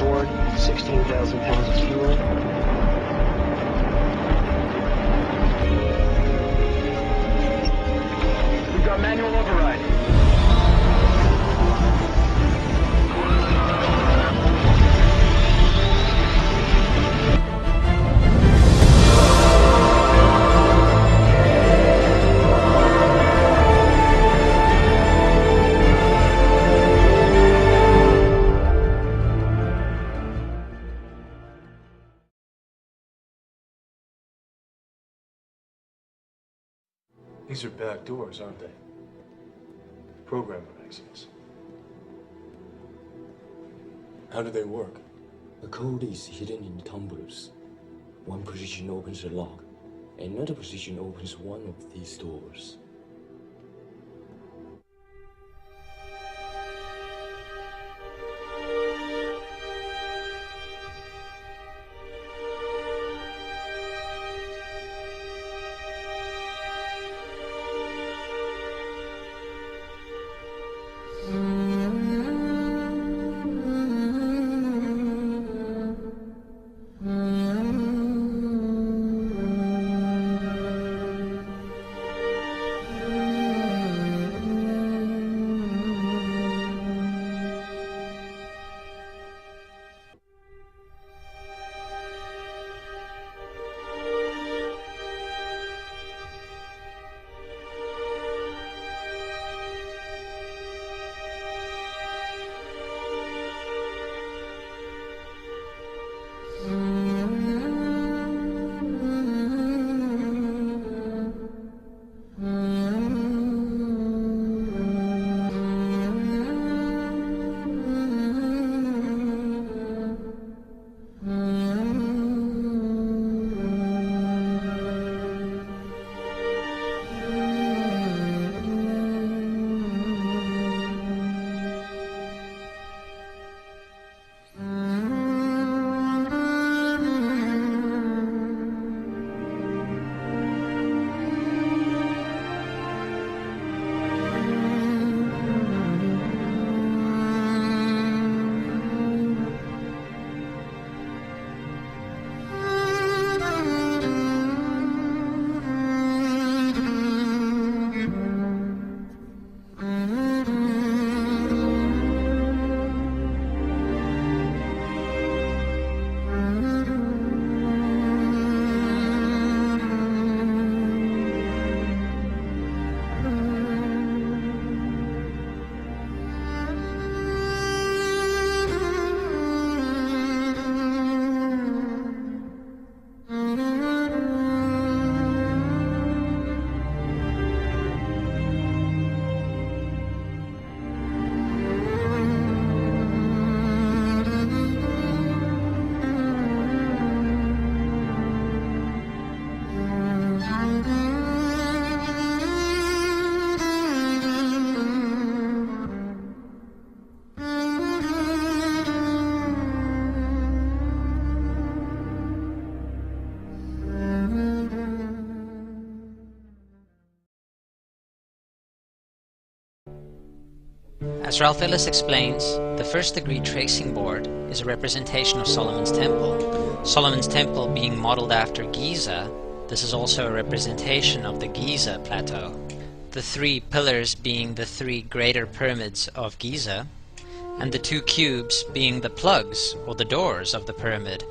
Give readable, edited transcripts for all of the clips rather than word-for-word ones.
board, 16,000 pounds of fuel. We've got manual override. These are back doors, aren't they? Programmer exits. How do they work? The code is hidden in the tumblers. One position opens the lock, another position opens one of these doors. As Ralph Ellis explains, the first-degree tracing board is a representation of Solomon's Temple. Solomon's Temple being modeled after Giza, this is also a representation of the Giza plateau. The three pillars being the three greater pyramids of Giza, and the two cubes being the plugs or the doors of the pyramid,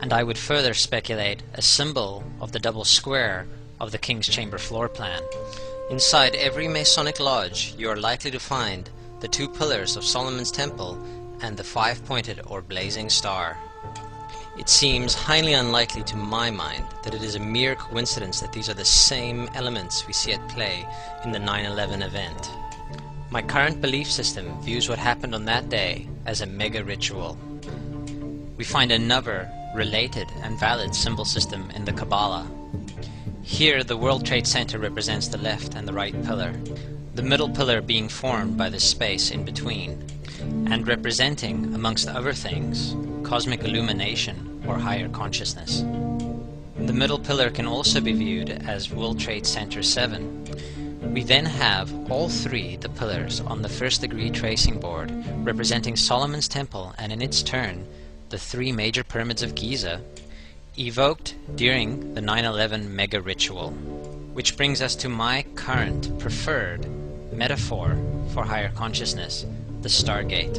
and I would further speculate a symbol of the double square of the King's Chamber floor plan. Inside every Masonic lodge you are likely to find the two pillars of Solomon's Temple and the five-pointed or blazing star. It seems highly unlikely to my mind that it is a mere coincidence that these are the same elements we see at play in the 9/11 event. My current belief system views what happened on that day as a mega ritual. We find another related and valid symbol system in the Kabbalah. Here the World Trade Center represents the left and the right pillar, the middle pillar being formed by the space in between, and representing, amongst other things, cosmic illumination or higher consciousness. The middle pillar can also be viewed as World Trade Center 7. We then have all three the pillars on the first degree tracing board representing Solomon's Temple, and in its turn the three major pyramids of Giza, evoked during the 9/11 mega ritual. Which brings us to my current preferred metaphor for higher consciousness, the Stargate.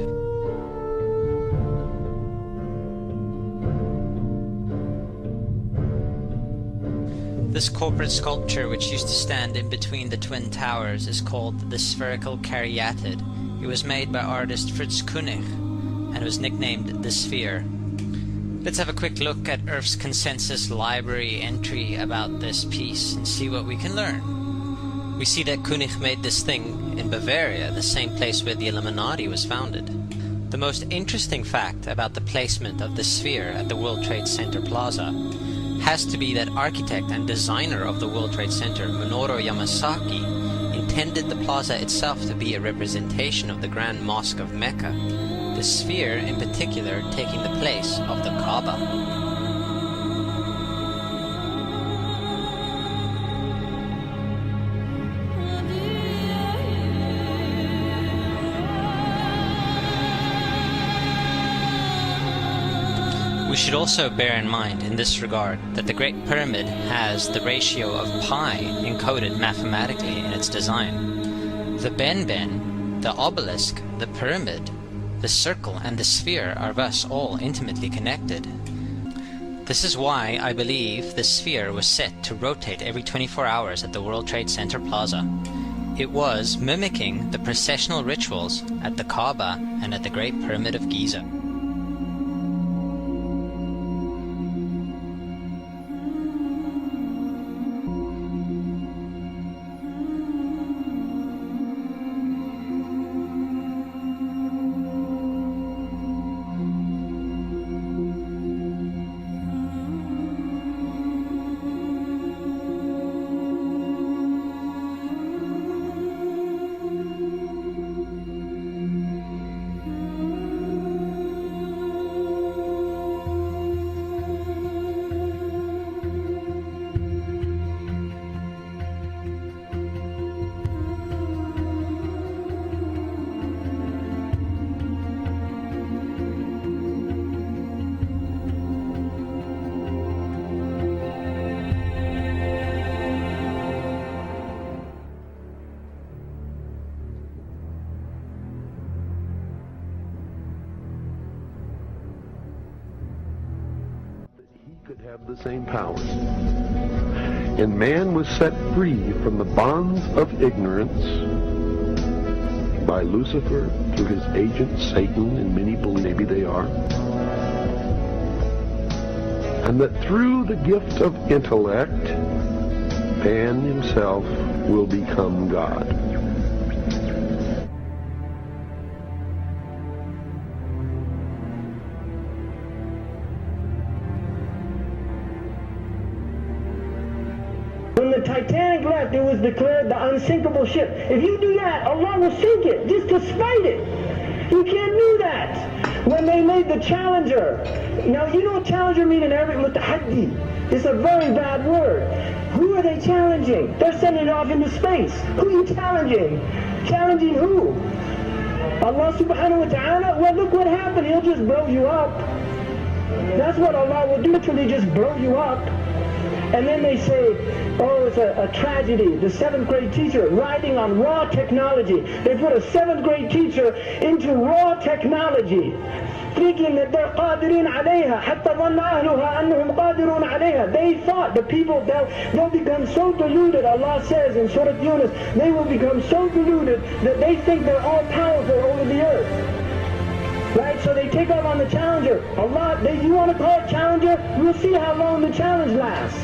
This corporate sculpture, which used to stand in between the Twin Towers, is called the Spherical Caryatid. It was made by artist Fritz Koenig and was nicknamed the Sphere. Let's have a quick look at Earth's Consensus Library entry about this piece and see what we can learn. We see that Koenig made this thing in Bavaria, the same place where the Illuminati was founded. The most interesting fact about the placement of the sphere at the World Trade Center Plaza has to be that architect and designer of the World Trade Center, Minoru Yamasaki, intended the plaza itself to be a representation of the Grand Mosque of Mecca, the sphere in particular taking the place of the Kaaba. We should also bear in mind in this regard that the Great Pyramid has the ratio of pi encoded mathematically in its design. The Ben, the obelisk, the pyramid, the circle and the sphere are thus all intimately connected. This is why I believe the sphere was set to rotate every 24 hours at the World Trade Center Plaza. It was mimicking the processional rituals at the Kaaba and at the Great Pyramid of Giza. Could have the same powers. And man was set free from the bonds of ignorance by Lucifer through his agent Satan, and many believe maybe they are. And that through the gift of intellect, man himself will become God. When the Titanic left, it was declared the unsinkable ship. If you do that, Allah will sink it, just to spite it. You can't do that. When they made the Challenger, now you know what Challenger means in Arabic? Mutahaddi. It's a very bad word. Who are they challenging? They're sending it off into space. Who are you challenging? Challenging who? Allah subhanahu wa ta'ala? Well, look what happened. He'll just blow you up. That's what Allah will do, literally just blow you up. And then they say, oh, it's a tragedy. The 7th grade teacher riding on raw technology. They put a 7th grade teacher into raw technology, thinking that they're قادرين عليها حتى ظن أهلها أنهم قادرون عليها. They thought the people, they'll become so deluded. Allah says in Surah Yunus, they will become so deluded that they think they're all powerful over the earth. Right, so they take off on the Challenger. Allah, you want to call it Challenger? We'll see how long the challenge lasts.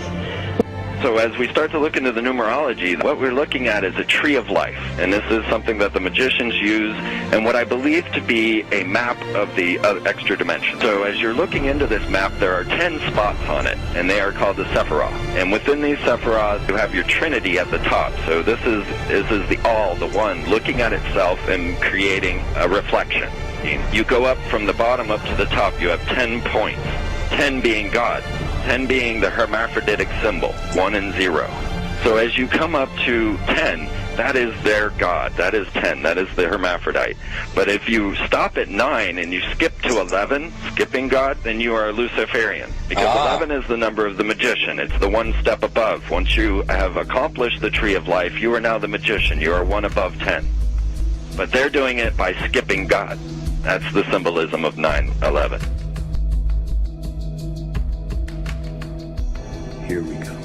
So as we start to look into the numerology, what we're looking at is a tree of life. And this is something that the magicians use, and what I believe to be a map of the extra dimension. So as you're looking into this map, there are 10 spots on it, and they are called the Sephiroth. And within these Sephiroth, you have your Trinity at the top. So this is the all, the one, looking at itself and creating a reflection. You go up from the bottom up to the top, you have 10 points, 10 being God, 10 being the hermaphroditic symbol, 1 and 0. So as you come up to 10, that is their God, that is 10, that is the hermaphrodite. But if you stop at 9 and you skip to 11, skipping God, then you are a Luciferian. Because 11 is the number of the magician. It's the one step above. Once you have accomplished the tree of life, you are now the magician. You are one above 10. But they're doing it by skipping God. That's the symbolism of 9/11. Here we go.